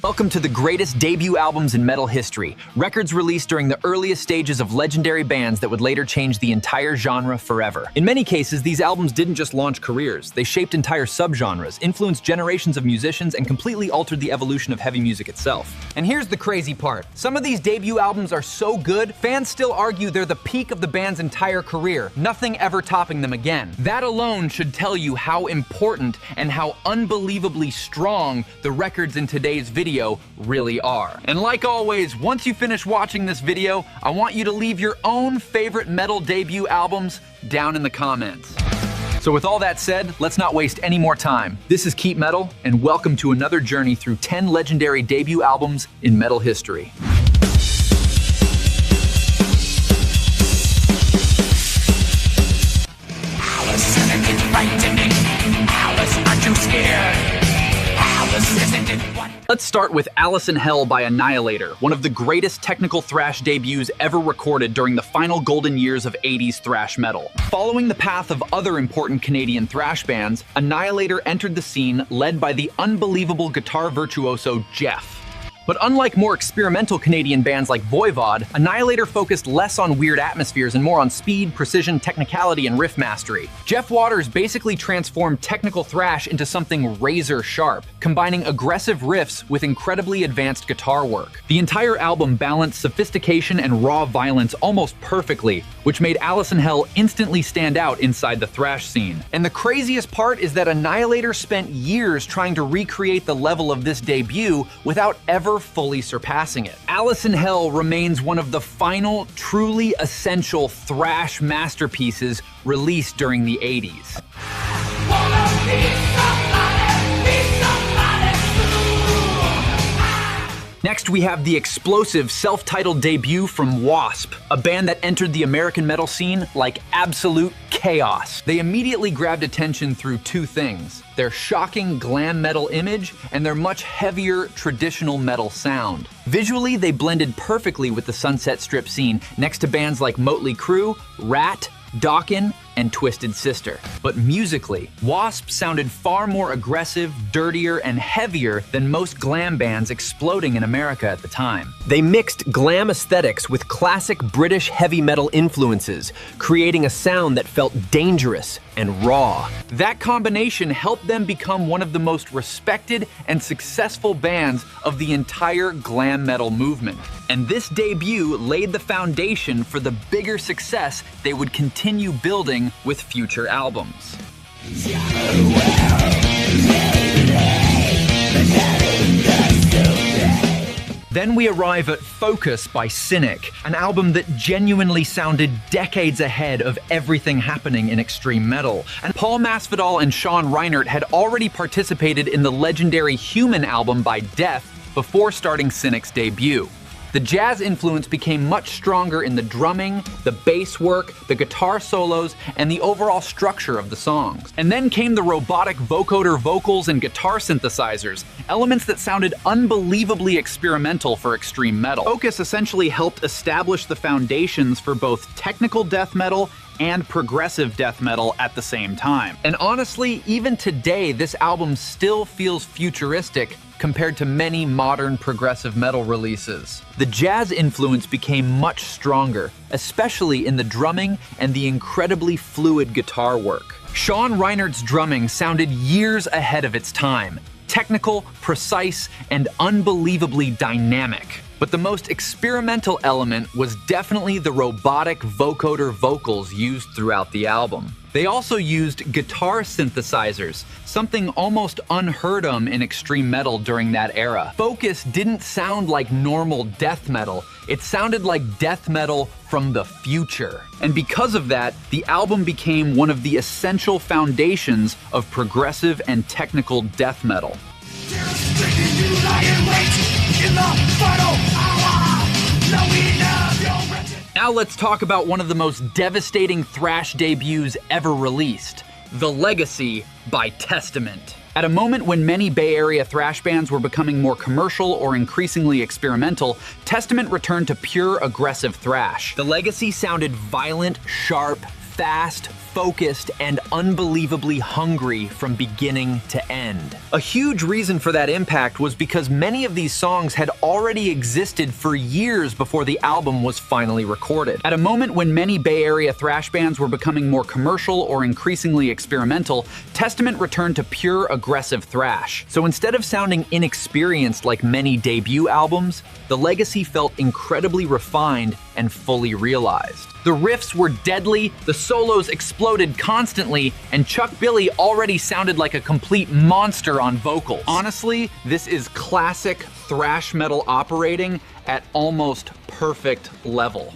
Welcome to the greatest debut albums in metal history, records released during the earliest stages of legendary bands that would later change the entire genre forever. In many cases, these albums didn't just launch careers, they shaped entire subgenres, influenced generations of musicians, and completely altered the evolution of heavy music itself. And here's the crazy part. Some of these debut albums are so good, fans still argue they're the peak of the band's entire career, nothing ever topping them again. That alone should tell you how important and how unbelievably strong the records in today's video really are. And like always, once you finish watching this video, I want you to leave your own favorite metal debut albums down in the comments. So with all that said, let's not waste any more time. This is Keep Metal, and welcome to another journey through 10 legendary debut albums in metal history. Alice, it's frightening. Alice, aren't you scared? Alice, isn't it what? Let's start with Alice in Hell by Annihilator, one of the greatest technical thrash debuts ever recorded during the final golden years of 80s thrash metal. Following the path of other important Canadian thrash bands, Annihilator entered the scene led by the unbelievable guitar virtuoso Jeff. But unlike more experimental Canadian bands like Voivod, Annihilator focused less on weird atmospheres and more on speed, precision, technicality, and riff mastery. Jeff Waters basically transformed technical thrash into something razor sharp, combining aggressive riffs with incredibly advanced guitar work. The entire album balanced sophistication and raw violence almost perfectly, which made Alice in Hell instantly stand out inside the thrash scene. And the craziest part is that Annihilator spent years trying to recreate the level of this debut without ever fully surpassing it. Alice in Hell remains one of the final, truly essential thrash masterpieces released during the 80s. Next, we have the explosive self-titled debut from W.A.S.P, a band that entered the American metal scene like absolute chaos. They immediately grabbed attention through two things: their shocking glam metal image and their much heavier traditional metal sound. Visually, they blended perfectly with the Sunset Strip scene next to bands like Mötley Crüe, Rat, Dokken, and Twisted Sister. But musically, W.A.S.P sounded far more aggressive, dirtier, and heavier than most glam bands exploding in America at the time. They mixed glam aesthetics with classic British heavy metal influences, creating a sound that felt dangerous and raw. That combination helped them become one of the most respected and successful bands of the entire glam metal movement. And this debut laid the foundation for the bigger success they would continue building with future albums. Then we arrive at Focus by Cynic, an album that genuinely sounded decades ahead of everything happening in extreme metal. And Paul Masvidal and Sean Reinert had already participated in the legendary Human album by Death before starting Cynic's debut. The jazz influence became much stronger in the drumming, the bass work, the guitar solos, and the overall structure of the songs. And then came the robotic vocoder vocals and guitar synthesizers, elements that sounded unbelievably experimental for extreme metal. Focus essentially helped establish the foundations for both technical death metal and progressive death metal at the same time. And honestly, even today, this album still feels futuristic compared to many modern progressive metal releases. The jazz influence became much stronger, especially in the drumming and the incredibly fluid guitar work. Sean Reinert's drumming sounded years ahead of its time, technical, precise, and unbelievably dynamic. But the most experimental element was definitely the robotic vocoder vocals used throughout the album. They also used guitar synthesizers, something almost unheard of in extreme metal during that era. Focus didn't sound like normal death metal, it sounded like death metal from the future. And because of that, the album became one of the essential foundations of progressive and technical death metal. Now let's talk about one of the most devastating thrash debuts ever released, The Legacy by Testament. At a moment when many Bay Area thrash bands were becoming more commercial or increasingly experimental, Testament returned to pure aggressive thrash. The Legacy sounded violent, sharp, fast, focused, and unbelievably hungry from beginning to end. A huge reason for that impact was because many of these songs had already existed for years before the album was finally recorded. At a moment when many Bay Area thrash bands were becoming more commercial or increasingly experimental, Testament returned to pure aggressive thrash. So instead of sounding inexperienced like many debut albums, the legacy felt incredibly refined and fully realized. The riffs were deadly, the solos exploded constantly, and Chuck Billy already sounded like a complete monster on vocals. Honestly, this is classic thrash metal operating at almost perfect level.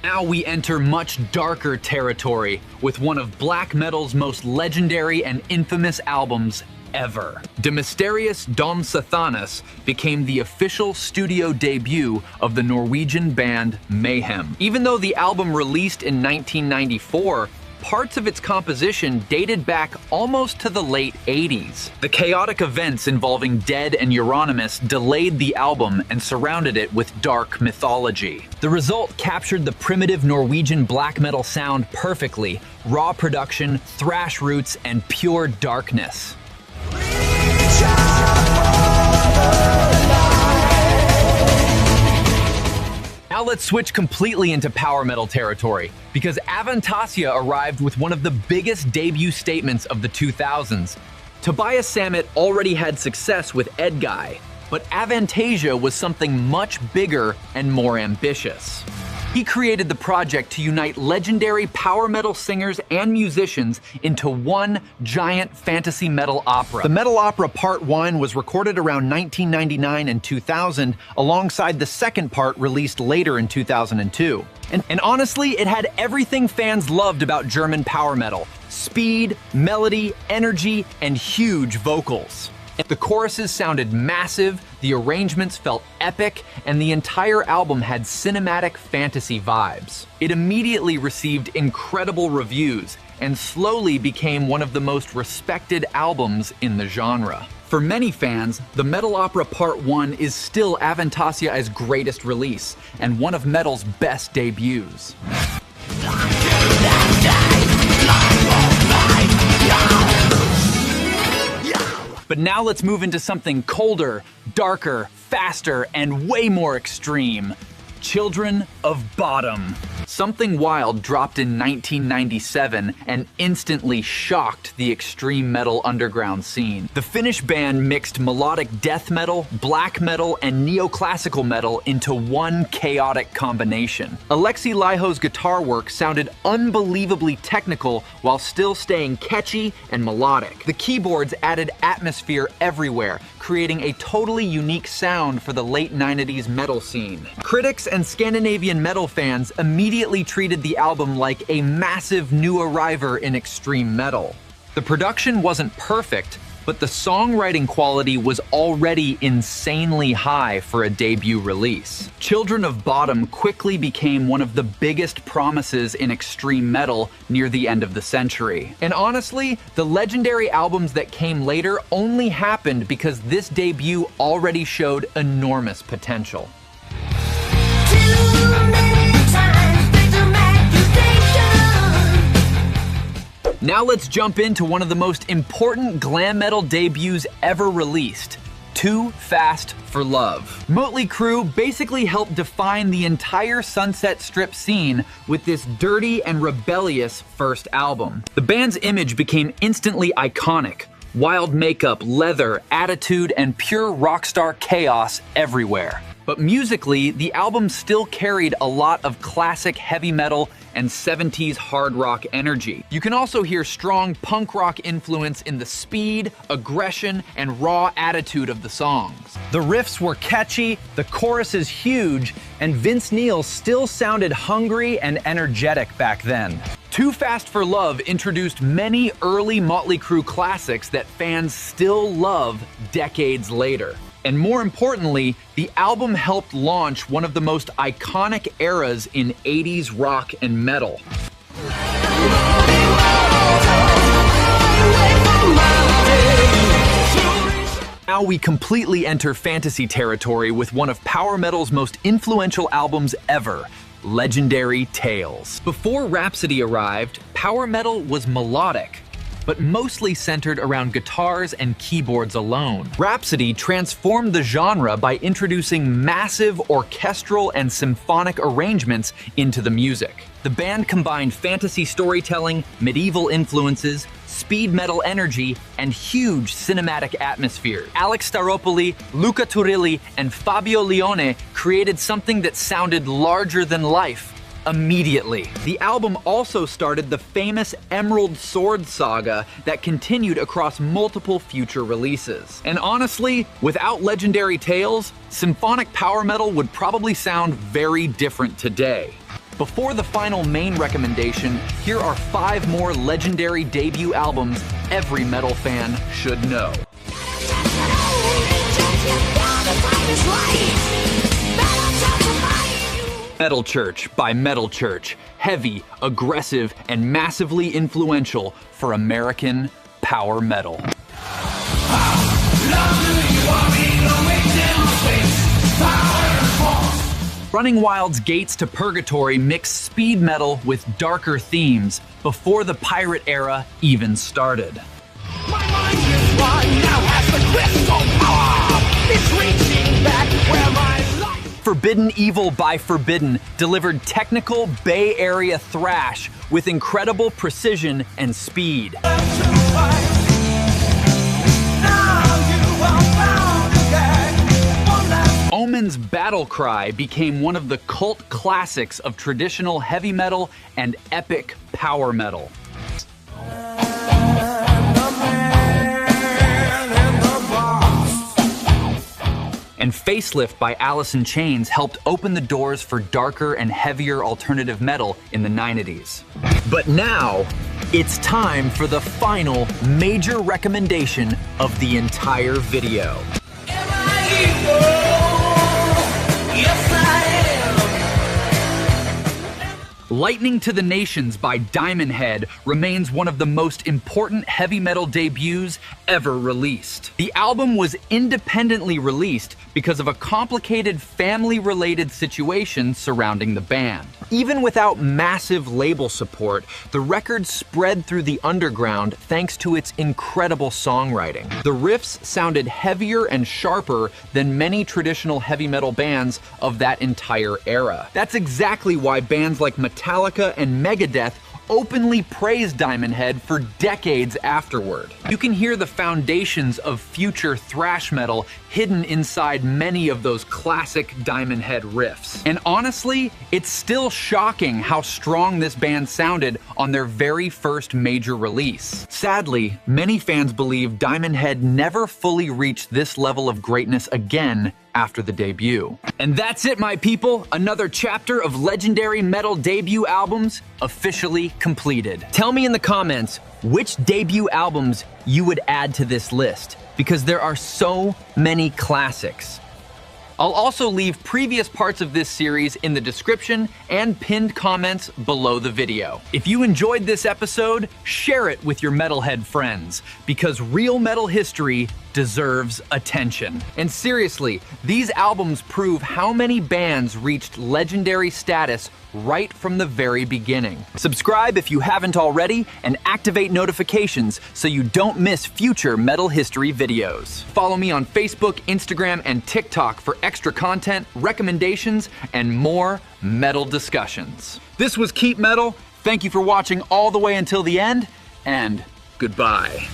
Now we enter much darker territory with one of black metal's most legendary and infamous albums ever. De Mysterious Dom Sathanas became the official studio debut of the Norwegian band Mayhem. Even though the album released in 1994, parts of its composition dated back almost to the late 80s. The chaotic events involving Dead and Euronymous delayed the album and surrounded it with dark mythology. The result captured the primitive Norwegian black metal sound perfectly: raw production, thrash roots, and pure darkness. Now let's switch completely into power metal territory, because Avantasia arrived with one of the biggest debut statements of the 2000s. Tobias Sammet already had success with Edguy, but Avantasia was something much bigger and more ambitious. He created the project to unite legendary power metal singers and musicians into one giant fantasy metal opera. The metal opera Part 1 was recorded around 1999 and 2000, alongside the second part released later in 2002. And honestly, it had everything fans loved about German power metal: speed, melody, energy, and huge vocals. The choruses sounded massive, the arrangements felt epic, and the entire album had cinematic fantasy vibes. It immediately received incredible reviews and slowly became one of the most respected albums in the genre. For many fans, the Metal Opera Part 1 is still Avantasia's greatest release and one of metal's best debuts. But now let's move into something colder, darker, faster, and way more extreme. Children of Bodom. Something Wild dropped in 1997 and instantly shocked the extreme metal underground scene. The Finnish band mixed melodic death metal, black metal, and neoclassical metal into one chaotic combination. Alexi Laiho's guitar work sounded unbelievably technical while still staying catchy and melodic. The keyboards added atmosphere everywhere, creating a totally unique sound for the late 90s metal scene. Critics and Scandinavian metal fans immediately treated the album like a massive new arriver in extreme metal. The production wasn't perfect, but the songwriting quality was already insanely high for a debut release. Children of Bodom quickly became one of the biggest promises in extreme metal near the end of the century. And honestly, the legendary albums that came later only happened because this debut already showed enormous potential. Now let's jump into one of the most important glam metal debuts ever released, Too Fast for Love. Mötley Crüe basically helped define the entire Sunset Strip scene with this dirty and rebellious first album. The band's image became instantly iconic: wild makeup, leather, attitude, and pure rockstar chaos everywhere. But musically, the album still carried a lot of classic heavy metal and 70s hard rock energy. You can also hear strong punk rock influence in the speed, aggression, and raw attitude of the songs. The riffs were catchy, the chorus is huge, and Vince Neil still sounded hungry and energetic back then. Too Fast for Love introduced many early Mötley Crüe classics that fans still love decades later. And more importantly, the album helped launch one of the most iconic eras in 80s rock and metal. now we completely enter fantasy territory with one of power metal's most influential albums ever, Legendary Tales. Before Rhapsody arrived, power metal was melodic, but mostly centered around guitars and keyboards alone. Rhapsody transformed the genre by introducing massive orchestral and symphonic arrangements into the music. The band combined fantasy storytelling, medieval influences, speed metal energy, and huge cinematic atmosphere. Alex Staropoli, Luca Turilli, and Fabio Lione created something that sounded larger than life immediately. The album also started the famous Emerald Sword saga that continued across multiple future releases. And honestly, without Legendary Tales, symphonic power metal would probably sound very different today. Before the final main recommendation, here are 5 more legendary debut albums every metal fan should know. Metal Church by Metal Church. Heavy, aggressive, and massively influential for American power metal. Running Wild's Gates to Purgatory mixed speed metal with darker themes before the pirate era even started. My mind is one, now has the crystal power. It's reaching back where my life. Forbidden Evil by Forbidden delivered technical Bay Area thrash with incredible precision and speed. Omen's Battle Cry became one of the cult classics of traditional heavy metal and epic power metal. And Facelift by Alice in Chains helped open the doors for darker and heavier alternative metal in the 90s. But now, it's time for the final major recommendation of the entire video. Lightning to the Nations by Diamond Head remains one of the most important heavy metal debuts ever released. The album was independently released because of a complicated family-related situation surrounding the band. Even without massive label support, the record spread through the underground thanks to its incredible songwriting. The riffs sounded heavier and sharper than many traditional heavy metal bands of that entire era. That's exactly why bands like Metallica and Megadeth openly praised Diamond Head for decades afterward. You can hear the foundations of future thrash metal hidden inside many of those classic Diamond Head riffs. And honestly, it's still shocking how strong this band sounded on their very first major release. Sadly, many fans believe Diamond Head never fully reached this level of greatness again after the debut. And that's it, my people. Another chapter of legendary metal debut albums officially completed. Tell me in the comments which debut albums you would add to this list, because there are so many classics. I'll also leave previous parts of this series in the description and pinned comments below the video. If you enjoyed this episode, share it with your metalhead friends, because real metal history deserves attention. And seriously, these albums prove how many bands reached legendary status right from the very beginning. Subscribe if you haven't already, and activate notifications so you don't miss future metal history videos. Follow me on Facebook, Instagram, and TikTok for extra content, recommendations, and more metal discussions. This was Keep Metal. Thank you for watching all the way until the end, and goodbye.